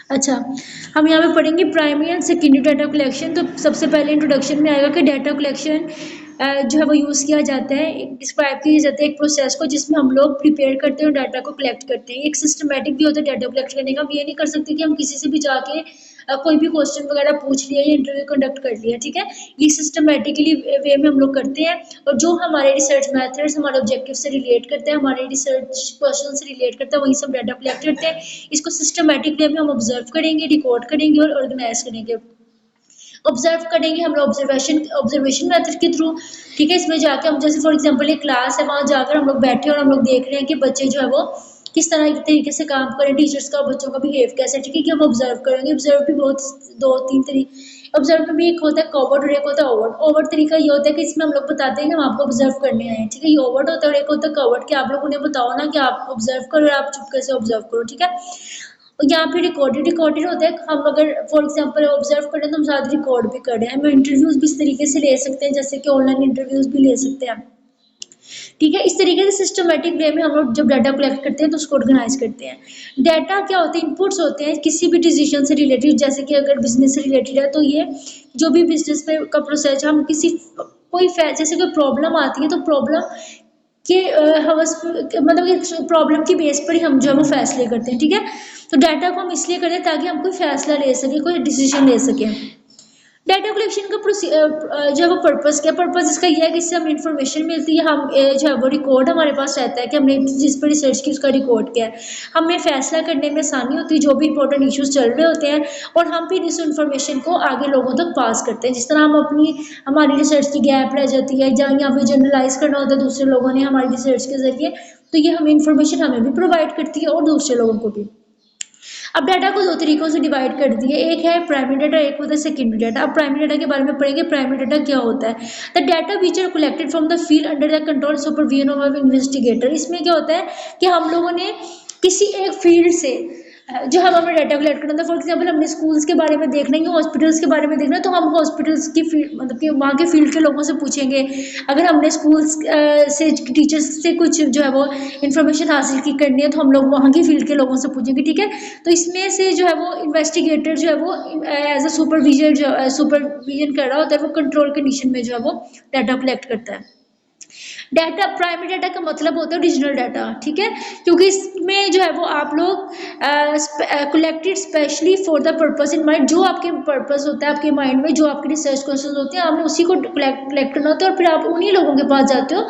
अच्छा, हम यहाँ पे पढ़ेंगे primary and secondary data collection. तो सबसे पहले इंट्रोडक्शन में आएगा कि डाटा कलेक्शन जो है वो यूज़ किया जाता है, डिस्क्राइब किया जाता है एक प्रोसेस को जिसमें हम लोग प्रिपेयर करते हैं और डाटा को कलेक्ट करते हैं। एक सिस्टमेटिक भी होता है डाटा कलेक्ट करने का। हम ये नहीं कर सकते कि हम किसी से भी जाके कोई भी क्वेश्चन वगैरह पूछ लिया या इंटरव्यू कंडक्ट कर लिया, ठीक है। ये सिस्टमेटिकली वे में हम लोग करते हैं और जो हमारे रिसर्च मेथड्स हमारे ऑब्जेक्टिव से रिलेट करते हैं, हमारे रिसर्च क्वेश्चन से रिलेट करते हैं, वही सब डाटा कलेक्ट करते हैं। इसको सिस्टमेटिक वे में हम ऑब्जर्व करेंगे, रिकॉर्ड करेंगे और ऑर्गेनाइज करेंगे। ऑब्जर्व करेंगे हम लोग ऑब्जर्वेशन मेथड के थ्रू, ठीक है। इसमें जाके हम जैसे फॉर एग्जांपल एक क्लास है, वहाँ जाकर हम लोग बैठे और हम लोग देख रहे हैं कि बच्चे जो है वो किस तरह के तरीके से काम करें, टीचर्स का बच्चों का बिहेव कैसा है, ठीक है, कि हम ऑब्जर्व करेंगे। ऑब्जर्व भी बहुत दो तीन तरीके ऑब्जर्व में भी एक होता है कॉवर्ट और एक होता है ओवर्ट। ओवर्ट तरीका ये होता है कि इसमें हम लोग बताते हैं कि हम आपको ऑब्जर्व करने आए हैं, ठीक है, ये ओवर्ट होता है। और एक होता है कवर्ट कि आप लोग उन्हें बताओ ना कि आप ऑब्जर्व करो और आप चुपके से ऑब्जर्व करो, ठीक है। और यहाँ पे रिकॉर्डेड होता है। हम अगर फॉर एग्जांपल ऑब्जर्व करें तो हम साथ रिकॉर्ड भी करें। हम इंटरव्यूज भी इस तरीके से ले सकते हैं जैसे कि ऑनलाइन इंटरव्यूज भी ले सकते हैं, ठीक है। इस तरीके से सिस्टमेटिक वे में हम लोग जब डाटा कलेक्ट करते हैं तो उसको ऑर्गेनाइज करते हैं। डाटा क्या होते हैं, इनपुट्स होते हैं किसी भी डिसीजन से रिलेटेड। जैसे कि अगर बिजनेस से रिलेटेड है तो ये जो भी बिजनेस में का प्रोसेस हम किसी कोई जैसे कोई प्रॉब्लम आती है तो प्रॉब्लम के मतलब प्रॉब्लम की बेस पर ही हम जो है वो फैसले करते हैं, ठीक है। तो डाटा को हम इसलिए करते हैं ताकि हम कोई फैसला ले सकें, कोई डिसीजन ले सकें। डाटा कलेक्शन का जो है वो पर्पस क्या, पर्पस इसका यह है कि इससे हमें इन्फॉर्मेशन मिलती है। हम जो है वो रिकॉर्ड हमारे पास रहता है कि हमने जिस पर रिसर्च की उसका रिकॉर्ड किया है। हमें फैसला करने में आसानी होती है जो भी इंपॉर्टेंट इश्यूज चल रहे होते हैं, और हम फिर इस इन्फॉर्मेशन को आगे लोगों तक पास करते हैं। जिस तरह हम हमारी रिसर्च की गैप रह जाती है या फिर जनरलाइज करना होता है दूसरे लोगों ने हमारी रिसर्च के जरिए, तो ये हमें इन्फॉर्मेशन हमें भी प्रोवाइड करती है और दूसरे लोगों को भी। अब डाटा को दो तरीकों से डिवाइड कर दिए, एक है प्राइमरी डाटा, एक होता है सेकेंडरी डाटा। अब प्राइमरी डाटा के बारे में पढ़ेंगे। प्राइमरी डाटा क्या होता है, the data which are collected from the field under the control supervision of investigator. इसमें क्या होता है कि हम लोगों ने किसी एक फील्ड से जो हम अपना डाटा कलेक्ट करना था। फॉर एग्जाम्पल हमने स्कूल्स के बारे में देखना है, हॉस्पिटल्स के बारे में देखना है, तो हम हॉस्पिटल्स की फील्ड मतलब कि वहाँ के फील्ड के लोगों से पूछेंगे। अगर हमने स्कूल्स से टीचर्स से कुछ जो है वो इन्फॉर्मेशन हासिल की करनी है तो हम लोग वहाँ की फील्ड के लोगों से पूछेंगे, ठीक है। तो इसमें से जो है वो इन्वेस्टिगेटर जो है वो एज अ सुपरविजन कर रहा होता है, वो कंट्रोल कंडीशन में जो है वो डाटा कलेक्ट करता है। डाटा प्राइमरी डाटा का मतलब होता है ओरिजिनल डाटा, ठीक है, क्योंकि इसमें जो है वो आप लोग collected specially for the purpose in mind. जो आपके पर्पस होता है आपके माइंड में, जो आपके रिसर्च क्वेश्चन होते हैं, आपने उसी को कलेक्ट करना होता है और फिर आप उन्हीं लोगों के पास जाते हो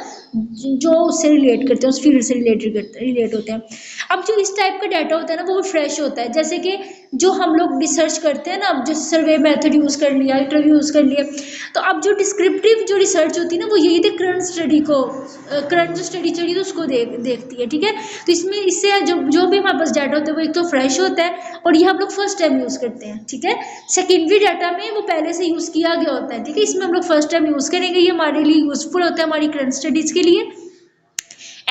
जो उससे रिलेट करते हैं, उस फील्ड से रिलेट होते हैं। अब जो इस टाइप का डाटा होता है ना वो फ्रेश होता है। जैसे कि जो हम लोग रिसर्च करते हैं ना, अब जो सर्वे मेथड यूज़ कर लिया, इंटरव्यू यूज़ कर लिया, तो अब जो डिस्क्रिप्टिव जो रिसर्च होती है ना वो यही थी करंट स्टडी को, करंट जो स्टडी चली तो उसको देखती है, ठीक है। तो इसमें इससे जो भी हमारे पास डाटा होता है वो एक तो फ्रेश होता है और ये हम लोग फर्स्ट टाइम यूज़ करते हैं, ठीक है। सेकेंडरी डाटा में वो पहले से यूज़ किया गया होता है, ठीक है, इसमें हम लोग फर्स्ट टाइम यूज़ करेंगे। ये हमारे लिए यूजफुल होता है हमारी करंट स्टडीज़ के लिए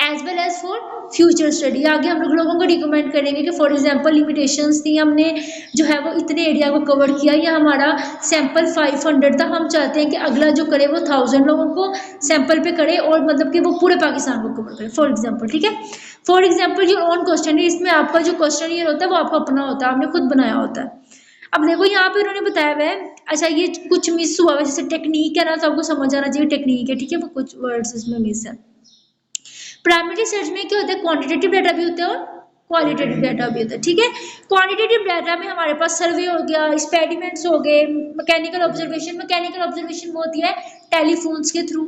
as well as for future study. आगे हम लोगों को रिकमेंड करेंगे कि फॉर एग्जांपल लिमिटेशंस थी, हमने जो है वो इतने एरिया को कवर किया या हमारा सैंपल 500 था, हम चाहते हैं कि अगला जो करे वो 1000 लोगों को सैंपल पे करे और मतलब कि वो पूरे पाकिस्तान को कवर करे, फॉर एग्जाम्पल, ठीक है। For example your own question, इसमें आपका जो क्वेश्चन ये होता है वो आपका अपना होता है, आपने खुद बनाया होता है। अब देखो यहाँ पे उन्होंने बताया हुआ है, अच्छा ये कुछ मिस हुआ है, जैसे टेक्निक है ना, तो आपको समझ आना चाहिए टेक्निक है, ठीक है, वो कुछ वर्ड्स इसमें मिस है। प्राइमरी रिसर्च में क्या होता है, क्वांटिटेटिव डाटा भी होता है और क्वालिटेटिव डाटा भी होता है, ठीक है। क्वांटिटेटिव डाटा में हमारे पास सर्वे हो गया, एक्सपेरिमेंट्स हो गए, मैकेनिकल ऑब्जर्वेशन वो होती है टेलीफोन्स के थ्रू,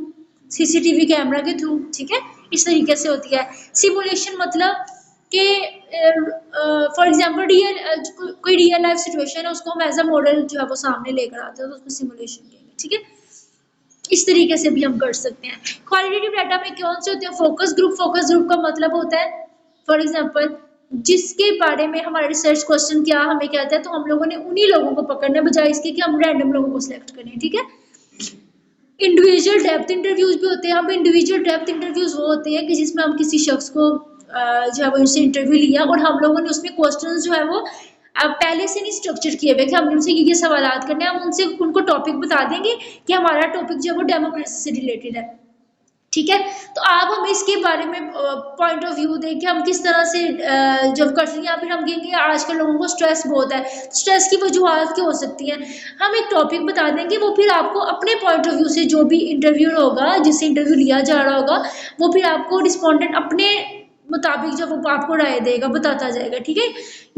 सीसीटीवी कैमरा के थ्रू, ठीक है, इस तरीके से होती है। सिमुलेशन मतलब कि फॉर एग्जांपल कोई रियल लाइफ सिचुएशन है उसको हम एज अ मॉडल जो है वो सामने लेकर आते हैं तो उसको सिमुलेशन कहेंगे, ठीक है। इस तरीके से भी हम कर सकते हैं। क्वालिटेटिव डाटा में कौन से होते हैं, फोकस ग्रुप का मतलब होता है फॉर एग्जांपल जिसके बारे में हमारा रिसर्च क्वेश्चन क्या हमें कहता है, तो हम लोगों ने उन्हीं लोगों को पकड़ने बजाय इसके कि हम रैंडम लोगों को सिलेक्ट करें, ठीक है। इंडिविजुअल डेप्थ इंटरव्यूज भी होते हैं। हम इंडिविजुअल डेप्थ इंटरव्यूज वो होते हैं कि जिसमें हम किसी शख्स को जो है वो उनसे इंटरव्यू लिया और हम लोगों ने उसमें क्वेश्चन जो है वो पहले से नहीं स्ट्रक्चर किए हुए कि हमने उनसे ये सवालात करने हैं, हम उनको टॉपिक बता देंगे कि हमारा टॉपिक जो है वो डेमोक्रेसी से रिलेटेड है, ठीक है। तो आप हमें इसके बारे में पॉइंट ऑफ व्यू दें कि हम किस तरह से जब कर सकते हैं, या फिर हम कहेंगे आजकल लोगों को स्ट्रेस बहुत है, स्ट्रेस की वजूहत क्या हो सकती हैं। हम एक टॉपिक बता देंगे, वो फिर आपको अपने पॉइंट ऑफ व्यू से, जो भी इंटरव्यू होगा, जिससे इंटरव्यू लिया जा रहा होगा, वो फिर आपको रिस्पोंडेंट अपने मुताबिक जब वो आपको राय देगा, बताता जाएगा। ठीक है,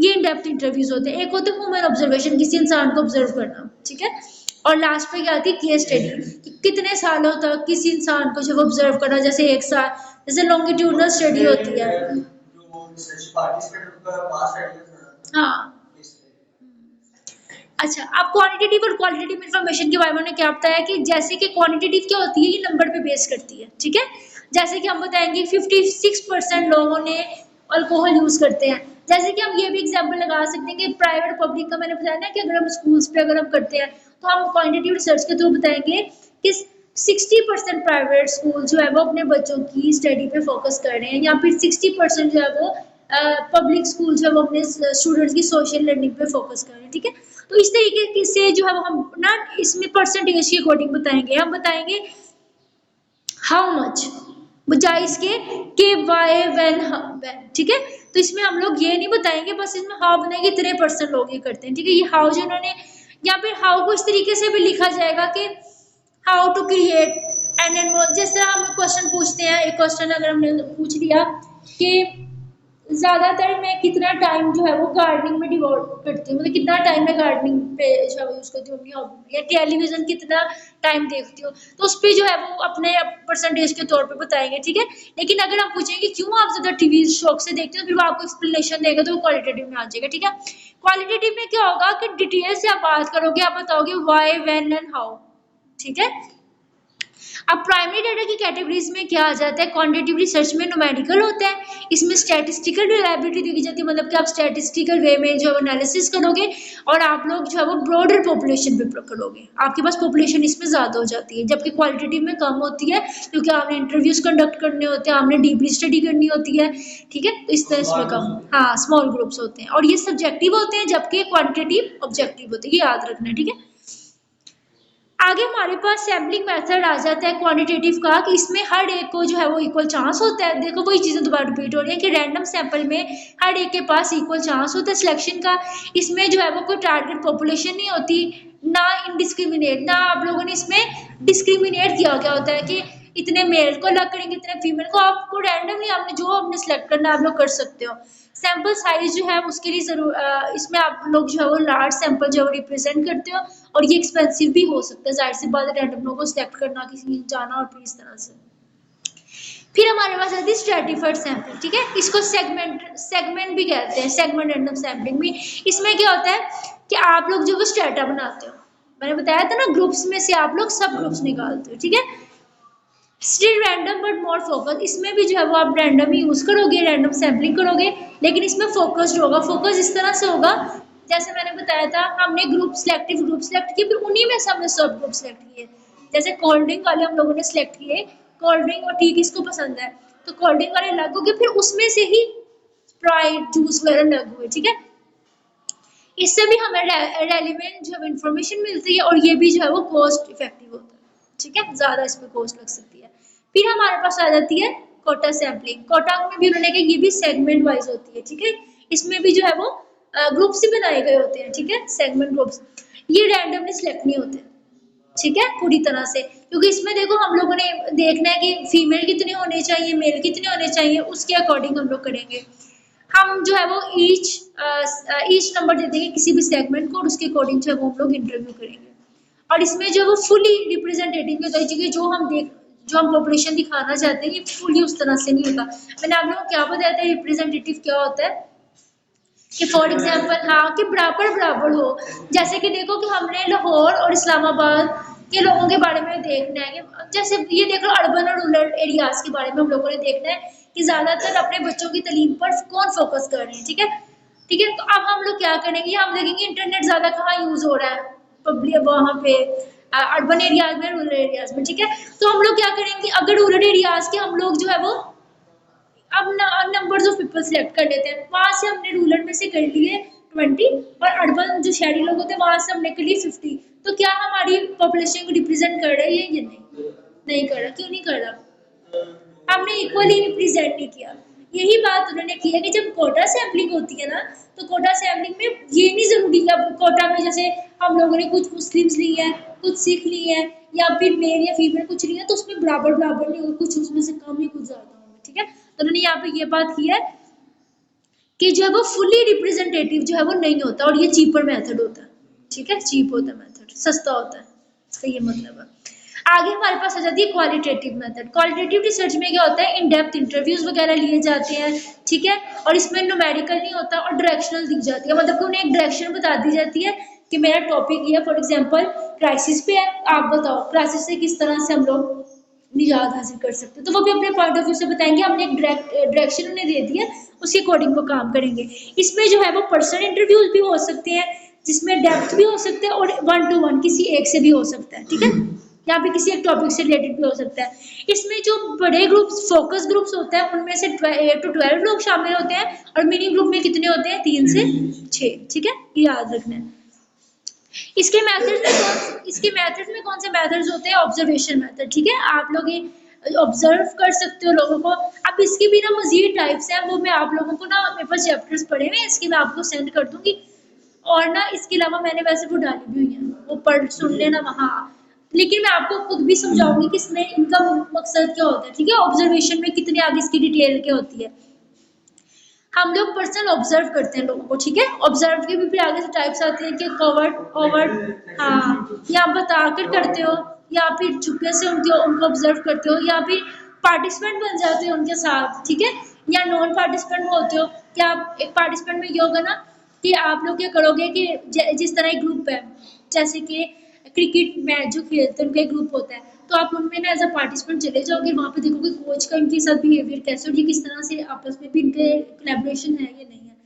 ये इन डेप्थ इंटरव्यूज होते हैं। एक होते हैं ह्यूमन ऑब्जर्वेशन, किसी इंसान को ऑब्जर्व करना। ठीक है, और लास्ट पे क्या आती है, केस स्टडी, कितने सालों तक किसी इंसान को जब ऑब्जर्व करना, जैसे एक साल, जैसे लॉन्गिट्यूडनल स्टडी होती है। हाँ, अच्छा, आप क्वांटिटेटिव और क्वालिटेटिव इन्फॉर्मेशन के बारे में क्या बताया कि जैसे कि क्वांटिटेटिव क्या होती है, ये नंबर पे बेस करती है। ठीक है, जैसे कि हम बताएंगे 56% लोगों ने अल्कोहल यूज करते हैं। जैसे कि हम ये भी एग्जांपल लगा सकते हैं कि प्राइवेट पब्लिक का मैंने बताया ना, कि अगर हम स्कूल्स पे अगर हम करते हैं, तो हम क्वांटिटेटिव रिसर्च के थ्रू बताएंगे कि 60% प्राइवेट स्कूल जो है वो अपने बच्चों की स्टडी पे फोकस कर रहे हैं, या फिर 60% जो है वो पब्लिक स्कूल जो है वो अपने स्टूडेंट्स की सोशल लर्निंग पे फोकस कर रहे हैं। ठीक है, तो इस तरीके से जो है वो हम ना इसमें परसेंटेज के अकॉर्डिंग बताएंगे। हम बताएंगे हाउ मच, बजाय इसके कि वाई व्हेन व्हेन। ठीक है, तो इसमें हम लोग ये नहीं बताएंगे, बस इसमें हाउ बनाएंगे, इतने परसेंट लोग ये करते हैं। ठीक है, ये हाउ जो उन्होंने, या फिर हाउ को इस तरीके से भी लिखा जाएगा कि how to create and enrol. जिस तरह हम क्वेश्चन पूछते हैं, एक क्वेश्चन अगर हमने पूछ लिया कि ज्यादातर मैं कितना टाइम जो है वो गार्डनिंग में डिवोट करती हूँ, मतलब कितना टाइम मैं गार्डनिंग पे जो है यूज करती हूँ अपनी हॉबी में, या टेलीविजन कितना टाइम देखती हूँ, तो उस पर जो है वो अपने परसेंटेज के तौर पे बताएंगे। ठीक है, लेकिन अगर हम पूछेंगे क्यों आप ज्यादा टीवी शौक से देखते हो, फिर वो आपको एक्सप्लेनेशन देगा, तो वो क्वालिटेटिव में आ जाएगा। ठीक है, क्वालिटेटिव में क्या होगा कि डिटेल से आप बात करोगे, आप बताओगे वाई व्हेन एंड हाउ। ठीक है, अब प्राइमरी डाटा की कैटेगरीज में क्या आ जाता है, क्वांटिटेटिव रिसर्च में न्यूमेरिकल होता है, इसमें स्टैटिस्टिकल रिलायबिलिटी देखी जाती है, मतलब कि आप स्टैटिस्टिकल वे में जो एनालिसिस करोगे, और आप लोग जो है वो ब्रॉडर पॉपुलेशन पे करोगे, आपके पास पॉपुलेशन इसमें ज्यादा हो जाती है, जबकि क्वालिटेटिव में कम होती है, क्योंकि आपने इंटरव्यूज कंडक्ट करने होते हैं, आपने डीपली स्टडी करनी होती है। ठीक है, तो इस तरह इसमें कम, हाँ, स्मॉल ग्रुप्स होते हैं, और ये सब्जेक्टिव होते हैं, जबकि क्वांटिटेटिव ऑब्जेक्टिव होते हैं, ये याद रखना है। ठीक है, आगे हमारे पास सैम्पलिंग मेथड आ जाता है क्वांटिटेटिव का, कि इसमें हर एक को जो है वो इक्वल चांस होता है। देखो वही चीजें दोबारा रिपीट हो रही है कि रैंडम सैंपल में हर एक के पास इक्वल चांस होता है सिलेक्शन का। इसमें जो है वो कोई टारगेट पॉपुलेशन नहीं होती, ना इनडिस्क्रिमिनेट, ना आप लोगों ने इसमें डिस्क्रिमिनेट किया क्या होता है कि इतने मेल को अलग करेंगे, इतने फीमेल को, आपको रैंडमली आपने जो आपने सेलेक्ट करना आप लोग कर सकते हो। सैंपल साइज जो है उसके लिए जरूर इसमें आप लोग जो है वो लार्ज सैंपल जो है रिप्रेजेंट करते हो, और ये एक्सपेंसिव भी हो सकता है, जाहिर सी बात है, रैंडम लोगों को सिलेक्ट करना, किसी जाना, और फिर इस तरह से। फिर हमारे पास आती है स्ट्रेटिफाइड सैंपलिंग। ठीक है, इसको सेगमेंट भी कहते हैं, सेगमेंट रैंडम सैंपलिंग भी। इसमें क्या होता है कि आप लोग जो वो स्ट्रेटा बनाते हो, मैंने बताया था ना, ग्रुप्स में से आप लोग सब ग्रुप्स निकालते हो। ठीक है, still random but more focus, इसमें भी जो है वो आप रैंडम ही यूज करोगे, रैंडम सैम्पलिंग करोगे, लेकिन इसमें फोकस्ड होगा। फोकस इस तरह से होगा, जैसे मैंने बताया था, हमने सिलेक्टिव ग्रुप सिलेक्ट किए, फिर उन्हीं में से हमने सब ग्रुप सिलेक्ट किए। जैसे कोल्ड ड्रिंक वाले हम लोगों ने सिलेक्ट किए, कोल्ड ड्रिंक और टी किसको पसंद है, तो कोल्ड ड्रिंक वाले अलग हो गए, फिर उसमें से ही स्प्राइट जूस वगैरह अलग हुए। ठीक है, इससे भी हमें रेलिवेंट जो है इंफॉर्मेशन मिलती है, और ये भी जो है वो कॉस्ट इफेक्टिव होता है। ठीक है, ज्यादा इस पर कॉस्ट लग सकती है। फिर हमारे पास आ जाती है कोटा सैम्पलिंग। कोटा में भी उन्होंने कहा ये भी सेगमेंट वाइज होती है। ठीक है, इसमें भी जो है वो ग्रुप्स ही बनाए गए होते हैं। ठीक है, सेगमेंट ग्रुप्स, ये रैंडमली सिलेक्ट नहीं होते। ठीक है, पूरी तरह से, क्योंकि इसमें देखो हम लोगों ने देखना है कि फीमेल कितने होने चाहिए, मेल कितने होने चाहिए, उसके अकॉर्डिंग हम लोग करेंगे। हम जो है वो ईच नंबर दे देंगे किसी भी सेगमेंट को, और उसके अकॉर्डिंग जो है वो हम लोग इंटरव्यू करेंगे। और इसमें जो है वो फुली रिप्रेजेंटेटिव होता है, क्योंकि जो हम पॉपुलेशन दिखाना चाहते हैं, ये फुली उस तरह से नहीं होता। मैंने आप लोगों को क्या बताया था रिप्रेजेंटेटिव क्या होता है, कि फॉर एग्जाम्पल, हाँ, कि बराबर बराबर हो। जैसे कि देखो कि हमने लाहौर और इस्लामाबाद के लोगों के बारे में देखना है, कि जैसे ये देख लो अर्बन और रूरल एरियाज के बारे में हम लोगों ने देखना है कि ज्यादातर अपने बच्चों की तालीम पर कौन फोकस कर रहे हैं। ठीक है, ठीक है, तो अब हम लोग क्या करेंगे, हम देखेंगे इंटरनेट ज्यादा कहाँ यूज हो रहा है, पब्लिक वहाँ पे अर्बन एरियाज में, रूरल एरियाज में। ठीक है, तो हम लोग क्या करेंगे, अगर रूरल एरियाज के हम लोग जो है वो अब नंबर्स ऑफ पीपल सिलेक्ट कर लेते हैं, वहां से हमने रूरल में से कर लिए 20, और अर्बन जो शहरी लोग होते हैं वहां से हमने कर लिए 50। तो क्या हमारी पॉपुलेशन को रिप्रेजेंट कर रहा है ये नहीं? नहीं कर रहा। क्यों नहीं कर रहा? हमने इक्वली रिप्रेजेंट नहीं किया। यही बात उन्होंने की है कि जब कोटा सैम्पलिंग होती है ना, तो कोटा सैम्पलिंग में ये नहीं जरूरी कि अब कोटा में जैसे हम लोगों ने कुछ मुस्लिम्स ली है, कुछ सिख ली है, या फिर मेल या फीमेल कुछ ली है, तो उसमें बराबर बराबर नहीं होगा, कुछ उसमें से कम ही कुछ ज्यादा होगा। ठीक है, तो उन्होंने यहाँ पे ये बात की है कि जो है वो फुली रिप्रेजेंटेटिव जो है वो नहीं होता, और ये चीपर मेथड होता है। ठीक है, चीप होता है मेथड, सस्ता होता है, इसका ये मतलब है। आगे हमारे पास आ जाती है क्वालिटेटिव मेथड। क्वालिटेटिव रिसर्च में क्या होता है, इन डेप्थ इंटरव्यूज वगैरह लिए जाते हैं। ठीक है, और इसमें न्यूमेरिकल नहीं होता और डायरेक्शनल दी जाती है, मतलब कि उन्हें एक डायरेक्शन बता दी जाती है कि मेरा टॉपिक ये, फॉर एग्जांपल क्राइसिस पे है, आप बताओ क्राइसिस से किस तरह से हम लोग निजात हासिल कर सकते हैं, तो वो भी अपने पॉइंट ऑफ व्यू से बताएंगे। हमने एक डायरेक्शन उन्हें दे दी है, उसके अकॉर्डिंग वो काम करेंगे। इसमें जो है वो पर्सनल इंटरव्यूज भी हो सकते हैं, जिसमें डेप्थ भी हो सकते हैं, और 1 to 1 किसी एक से भी हो सकता है। ठीक है, या फिर किसी एक टॉपिक से रिलेटेड भी हो सकता है। इसमें जो बड़े ग्रुप्स, फोकस ग्रुप्स होते हैं, उनमें से 8 to 12 लोग शामिल होते हैं, और मिनी ग्रुप में कितने होते हैं, 3 से 6। ठीक है, ये याद रखना है। इसके मेथड्स में कौन से मेथड्स होते हैं, ऑब्जर्वेशन मेथड। ठीक है, आप लोग ये ऑब्जर्व कर सकते हो लोगों को। अब इसकी भी ना मजीद टाइप्स हैं, वो मैं आप लोगों को ना, मेरे पास चैप्टर्स पढ़े हुए हैं, इसकी मैं आपको सेंड कर दूंगी। और ना इसके अलावा मैंने वैसे वो डाली भी हुई है, वो पढ़ सुन लेना वहाँ। लेकिन मैं आपको खुद भी समझाऊंगी कि इसमें इनका मकसद क्या होता है। ठीक है, ऑब्जर्वेशन में कितनी आगे इसकी डिटेल क्या होती है। हम लोग पर्सनल ऑब्जर्व करते हैं लोगों को। ठीक है, ऑब्जर्व के भी आगे से टाइप्स आते हैं कि कवर्ड, ओवर्ड, हाँ, या बता कर करते हो, या फिर चुपके से उनको ऑब्जर्व करते हो, या फिर पार्टिसिपेंट बन जाते हो उनके साथ। ठीक है, या नॉन पार्टिसिपेंट होते हो। क्या आप एक पार्टिसिपेंट में ये होगा ना कि आप लोग क्या करोगे कि जिस तरह एक ग्रुप है, जैसे कि क्रिकेट मैच जो खेलते हैं उनका एक ग्रुप होता है, तो आप उनमें ना एज अ पार्टिसिपेंट चले जाओगे, वहाँ पे देखोगे कोच का इनके साथ बिहेवियर कैसे, और ये किस तरह से आपस में भी इनके कोलैबोरेशन है या नहीं है।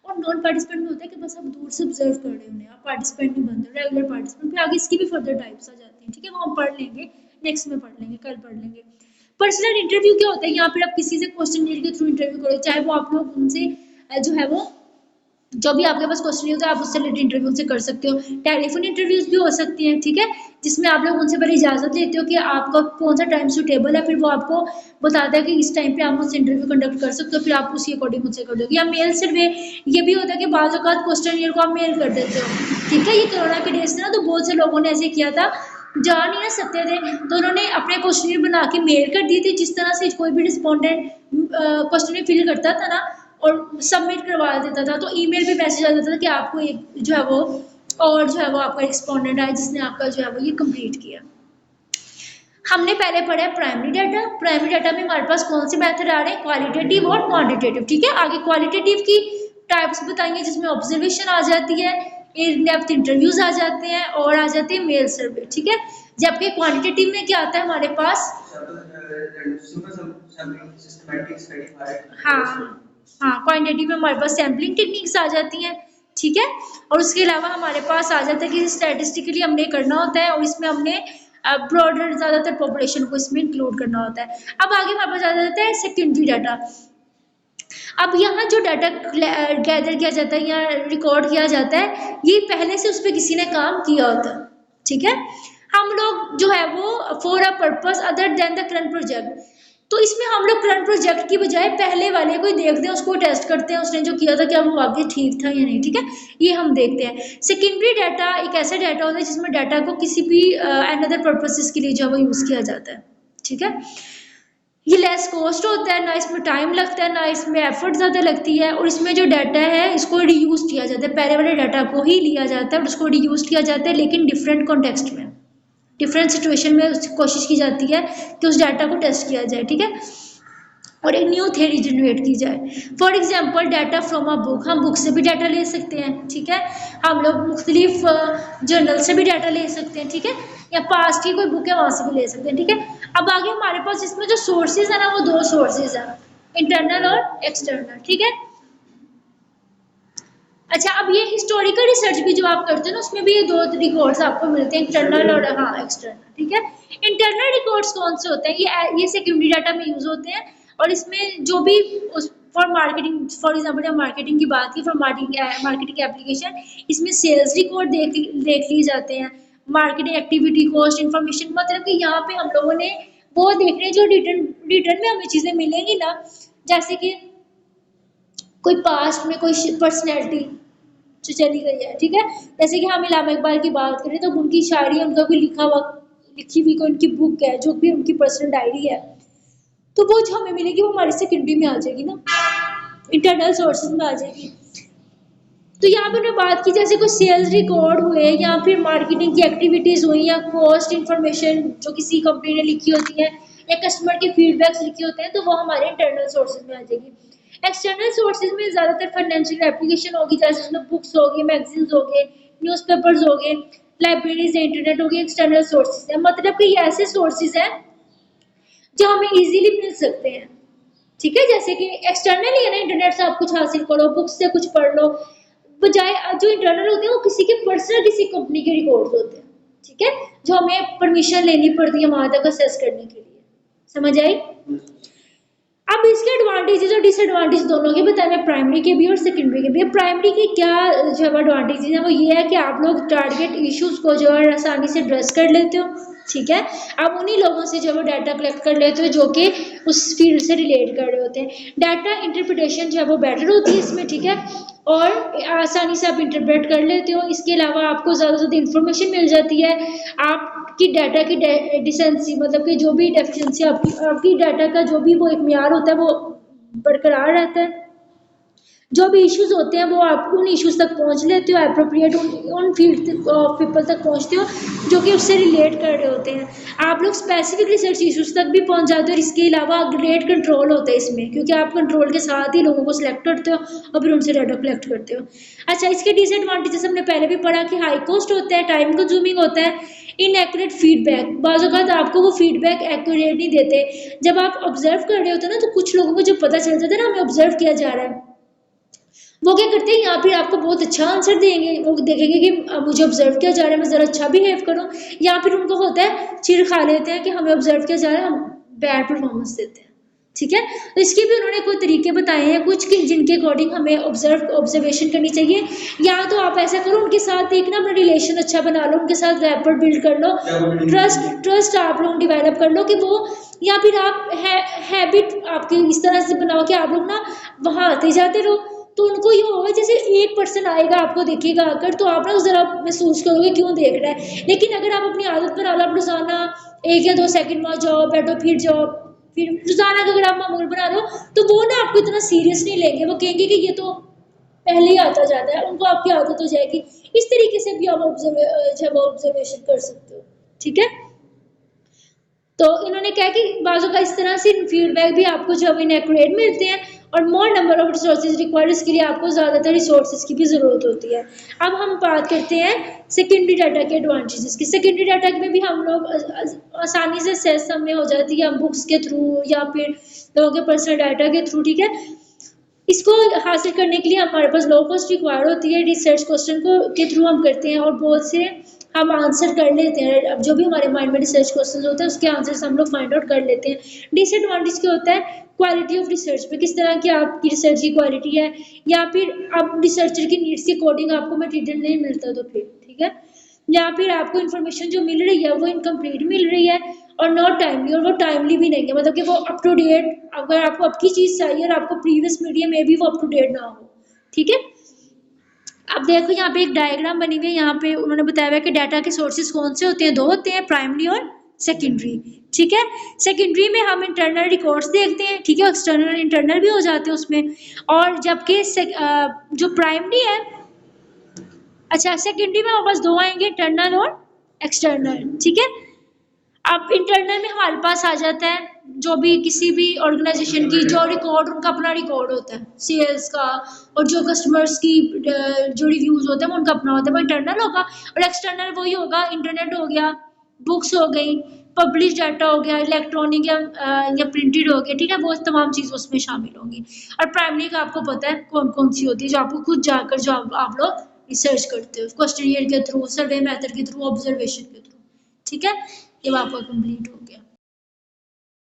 और नॉन पार्टिसिपेंट में होता है कि बस आप दूर से ऑब्जर्व कर रहे हो उन्हें, आप पार्टिसिपेंट नहीं बनते, रेगुलर पार्टिसिपेंट। फिर आगे इसकी भी फर्दर टाइप्स आ जाती हैं। ठीक है, वो हम पढ़ लेंगे, नेक्स्ट में पढ़ लेंगे, कल पढ़ लेंगे। पर्सनल इंटरव्यू क्या होता है, यहाँ पर आप किसी से क्वेश्चन के थ्रू इंटरव्यू करो, चाहे वो आप लोग उनसे जो है वो जो भी आपके पास क्वेश्चन होता है आप उससे रिलेटेड इंटरव्यू से कर सकते हो। टेलीफोन इंटरव्यूज भी हो सकती हैं। ठीक है, जिसमें आप लोग उनसे पहले इजाजत लेते हो कि आपका कौन सा टाइम सूटेबल है, फिर वो आपको बताता है कि इस टाइम पे आप मुझसे इंटरव्यू कंडक्ट कर सकते हो, फिर आप उसी अकॉर्डिंग मुझसे कर दोगे। या मेल सर्वे, ये भी होता है कि बाज़ औक़ात क्वेश्चन को आप मेल कर देते हो। ठीक है, ये कोरोना के डेज थे ना, तो बहुत से लोगों ने ऐसे किया था, जा नहीं ना सकते थे, तो उन्होंने अपने क्वेश्चन बना के मेल कर दिए थे। जिस तरह से कोई भी रिस्पोंडेंट क्वेश्चन फिल करता था ना और सबमिट करवा देता था, तो ईमेल पे मैसेज आ जाता था कि आपको एक जो है वो, और जो है वो आपका रिस्पोंडेंट आया जिसने आपका जो है वो ये कंप्लीट किया। हमने पहले पढ़ा है प्राइमरी डाटा। प्राइमरी डाटा में हमारे पास कौन से मेथड आ रहे हैं, क्वालिटेटिव और क्वांटिटेटिव। ठीक है, आगे क्वालिटेटिव की टाइप्स बताएंगे, जिसमें ऑब्जर्वेशन आ जाती है, इन डेप्थ इंटरव्यूज आ जाते हैं, और आ जाते हैं मेल सर्वे। ठीक है, जबकि क्वांटिटेटिव में क्या आता है हमारे पास, हाँ हाँ, क्वांटिटेटिव में हमारे पास सैम्पलिंग टेक्निक्स आ जाती हैं। ठीक है, और उसके अलावा हमारे पास आ जाता है कि स्टैटिस्टिकली हमने करना होता है, और इसमें हमने ब्रॉडर ज़्यादातर पॉपुलेशन को इसमें इंक्लूड करना होता है। अब आगे हमारे पास आ जाता है सेकेंडरी डाटा। अब यहाँ जो डाटा गैदर किया जाता है या रिकॉर्ड किया जाता है, ये पहले से उस पर किसी ने काम किया होता है। ठीक है, हम लोग जो है वो for a purpose other than the current project, तो इसमें हम लोग करंट प्रोजेक्ट की बजाय पहले वाले को देखते हैं, उसको टेस्ट करते हैं, उसने जो किया था क्या वो आगे ठीक था या नहीं। ठीक है, ये हम देखते हैं। सेकेंडरी डाटा एक ऐसा डाटा होता है जिसमें डाटा को किसी भी अनदर पर्पसेस के लिए जो है वो यूज़ किया जाता है। ठीक है, ये लेस कॉस्ट होता है, ना इसमें टाइम लगता है, ना इसमें एफर्ट ज़्यादा लगती है, और इसमें जो डाटा है इसको रीयूज किया जाता है, पहले वाले डाटा को ही लिया जाता है और उसको रीयूज किया जाता है, लेकिन डिफरेंट कॉन्टेक्स्ट में, डिफरेंट सिचुएशन में कोशिश की जाती है कि उस डाटा को टेस्ट किया जाए। ठीक है, और एक न्यू थ्योरी जनरेट की जाए। For example data from a book, हम बुक से भी डाटा ले सकते हैं। ठीक है, हम लोग मुख्तलिफ जर्नल से भी डाटा ले सकते हैं। ठीक है, या पास्ट की कोई बुक है वहाँ से भी ले सकते हैं। ठीक है, अब आगे हमारे पास इसमें जो सोर्सेज है ना, वो 2 सोर्सेज है, इंटरनल और एक्सटर्नल। ठीक है, अच्छा, अब ये हिस्टोरिकल रिसर्च भी जो आप करते हो ना, उसमें भी ये 2 रिकॉर्ड्स आपको मिलते हैं, इंटरनल और हाँ एक्सटर्नल। ठीक है, इंटरनल रिकॉर्ड्स कौन से होते हैं, ये सेकेंडरी डाटा में यूज होते हैं, और इसमें जो भी फॉर मार्केटिंग, फॉर एग्जाम्पल जब मार्केटिंग की बात की, फॉर मार्केटिंग एप्लीकेशन, इसमें सेल्स रिकॉर्ड देख लिए जाते हैं, मार्केटिंग एक्टिविटी, कॉस्ट इन्फॉर्मेशन, मतलब कि यहाँ पे हम लोगों ने वो देख रहे हैं जो रिटर्न में हमें चीज़ें मिलेंगी ना, जैसे कि कोई पास्ट में कोई पर्सनैलिटी जो चली गई है, ठीक है, जैसे कि हम इलामा इकबाल की बात करें तो उनकी शायरी, उनका कोई लिखी हुई कोई उनकी बुक है जो भी उनकी पर्सनल डायरी है, तो वो जो हमें मिलेगी वो हमारी सेकेंडरी में आ जाएगी ना, इंटरनल सोर्सेज में आ जाएगी। तो यहाँ पे उन्होंने बात की जैसे कोई सेल्स रिकॉर्ड हुए या फिर मार्केटिंग की एक्टिविटीज़ हुई या कॉस्ट इन्फॉर्मेशन जो किसी कंपनी ने लिखी होती है या कस्टमर के फीडबैक्स लिखे होते हैं, तो वो हमारे इंटरनल सोर्सेज में आ जाएगी। एक्सटर्नल सोर्सेज में ज़्यादातर फाइनेंशियल एप्लीकेशन होगी, जैसे उसमें बुक्स हो गए, मैगजीन्स हो गए, न्यूज़पेपर्स हो गए, लाइब्रेरीज है, इंटरनेट हो गया, एक्सटर्नल सोर्सेज है। मतलब कि ये ऐसे सोर्सेज हैं जो हमें ईजिली मिल सकते हैं, ठीक है, जैसे कि एक्सटर्नल ही है ना, इंटरनेट से आप कुछ हासिल करो, बुक्स से कुछ पढ़ लो, बजाय जो इंटरनल होते हैं वो किसी के पर्सनल किसी कंपनी के रिकॉर्ड्स होते हैं, ठीक है, जो हमें परमिशन लेनी पड़ती है वहां तक असेस करने के लिए। समझ आई? अब इसके एडवांटेजेस और डिसएडवांटेज दोनों के बताए, मैं प्राइमरी के भी और सेकेंडरी के भी। प्राइमरी के क्या जो एडवांटेजेस हैं वो ये है कि आप लोग टारगेट इश्यूज को जो है आसानी से एड्रेस कर लेते हो, ठीक है, आप उन्हीं लोगों से जो है डाटा कलेक्ट कर लेते हो जो कि उस फील्ड से रिलेट कर रहे होते हैं। डाटा इंटरप्रिटेशन जो है वो बेटर होती है इसमें, ठीक है, और आसानी से आप इंटरप्रेट कर लेते हो। इसके अलावा आपको ज़्यादा से ज़्यादा इंफॉर्मेशन मिल जाती है, आपकी डाटा की डिसेंसी मतलब कि जो भी डेफिशिएंसी आपकी डाटा का जो भी वो एक म्यार होता है वो बरकरार रहता है। जो भी इश्यूज होते हैं वो आप उन इश्यूज तक पहुंच लेते हो, अप्रोप्रिएट उन फील्ड ऑफ पीपल तक पहुंचते हो जो कि उससे रिलेट कर रहे होते हैं। आप लोग स्पेसिफिक रिसर्च इश्यूज तक भी पहुंच जाते हो, और इसके अलावा ग्रेट कंट्रोल होता है इसमें, क्योंकि आप कंट्रोल के साथ ही लोगों को सिलेक्ट करते हो और फिर उनसे डाटा कलेक्ट करते हो। अच्छा, इसके डिसएडवांटेजेस हमने पहले भी पढ़ा कि हाई कॉस्ट होता है, टाइम कंज्यूमिंग होता है, इनएक्यूरेट फीडबैक, बाज़ औक़ात आपको वो फीडबैक एक्यूरेट नहीं देते। जब आप ऑब्जर्व कर रहे होते हो ना, तो कुछ लोगों को जब पता चल जाता है ना हमें ऑब्जर्व किया जा रहा है, वो क्या करते हैं, यहाँ पे आपको बहुत अच्छा आंसर देंगे, वो देखेंगे कि मुझे ऑब्जर्व किया जा रहा है, मैं ज़रा अच्छा बिहेव करूँ, या फिर उनको होता है चिढ़ खा लेते हैं कि हमें ऑब्जर्व किया जा रहा है, हम बैड परफॉर्मेंस देते हैं, ठीक है। तो इसके भी उन्होंने कोई तरीके बताए हैं कुछ कि जिनके अकॉर्डिंग हमें ऑब्जर्वेशन करनी चाहिए। या तो आप ऐसा करो, उनके साथ एक ना अपना रिलेशन अच्छा बना लो, उनके साथ रैपर बिल्ड कर लो, ट्रस्ट आप लोग डिवेलप कर लो कि वो, या फिर आप हैबिट आपकी इस तरह से बनाओ कि आप लोग ना वहाँ आते जाते रहो, तो उनको ये होगा जैसे एक पर्सन आएगा आपको देखेगा आकर, तो आप ना ज़रा महसूस करोगे क्यों देख रहा है। लेकिन अगर आप अपनी आदत बना लो, आप रोज़ाना 1 या 2 सेकंड बाद जाओ, बैठो, फिर जाओ, फिर रोज़ाना का अगर आप मामूल बना लो, तो वो ना आपको इतना सीरियस नहीं लेंगे, वो कहेंगे कि ये तो पहले ही आता जाता है, उनको आपकी आदत हो जाएगी। इस तरीके से भी आप ऑब्जर्वेशन कर सकते हो, ठीक है। तो इन्होंने कहा कि बाज़ों का इस तरह से फीडबैक भी आपको जो है इनएक्यूरेट मिलते हैं, और मोर नंबर ऑफ रिसोर्सेज रिक्वायर्ड, इसके लिए आपको ज़्यादातर रिसोर्सेज की भी ज़रूरत होती है। अब हम बात करते हैं सेकेंडरी डाटा के एडवांटेजेस की। सेकेंडरी डाटा में भी हम लोग आसानी से सेस हमें हो जाती है, हम बुक्स के थ्रू या फिर लोगों के पर्सनल डाटा के थ्रू, ठीक है। इसको हासिल करने के लिए हमारे पास लो कॉस्ट रिक्वायर्ड होती है, रिसर्च क्वेश्चन को के थ्रू हम करते हैं और बहुत से हम आंसर कर लेते हैं। अब जो भी हमारे माइंड में रिसर्च क्वेश्चन होते हैं उसके आंसर्स हम लोग फाइंड आउट कर लेते हैं। डिसएडवांटेज क्या होता है, क्वालिटी ऑफ रिसर्च पे, किस तरह की आपकी रिसर्च की क्वालिटी है, या फिर अब रिसर्चर की नीड्स के अकॉर्डिंग आपको मटेरियल नहीं मिलता, तो फिर ठीक है, या फिर आपको इन्फॉर्मेशन जो मिल रही है वो इनकम्प्लीट मिल रही है और नॉट टाइमली, और वो टाइमली भी नहीं है, मतलब कि वो अप टू डेट, अगर आपको अब की चीज़ चाहिए और आपको प्रीवियस मीडिया में भी वो अप टू डेट ना हो, ठीक है। अब देखो यहाँ पे एक डायग्राम बनी हुई है, यहाँ पे उन्होंने बताया हुआ है कि डाटा के सोर्सेज कौन से होते हैं, 2 होते हैं, प्राइमरी और सेकेंडरी, ठीक है। सेकेंडरी में हम इंटरनल रिकॉर्ड्स देखते हैं, ठीक है, एक्सटर्नल इंटरनल भी हो जाते हैं उसमें, और जबकि जो प्राइमरी है, अच्छा, सेकेंडरी में हमारे पास 2 आएंगे, इंटरनल और एक्सटर्नल, ठीक है। अब इंटरनल में हमारे पास आ जाता है जो भी किसी भी ऑर्गेनाइजेशन की जो रिकॉर्ड, उनका अपना रिकॉर्ड होता है सेल्स का, और जो कस्टमर्स की जो रिव्यूज होते हैं उनका अपना होता है, वो इंटरनल होगा। और एक्सटर्नल वही होगा, इंटरनेट हो गया, बुक्स हो गई, पब्लिश डाटा हो गया, इलेक्ट्रॉनिक या प्रिंटेड हो गया, ठीक है, वो तमाम चीज़ उसमें शामिल होंगी। और प्राइमरी का आपको पता है कौन कौन सी होती है, जो आपको खुद जाकर जो आप लोग रिसर्च करते हो, क्वेश्चनियर के थ्रू, सर्वे मेथड के थ्रू, ऑब्जर्वेशन के थ्रू, ठीक है। ये आपका कंप्लीट हो गया।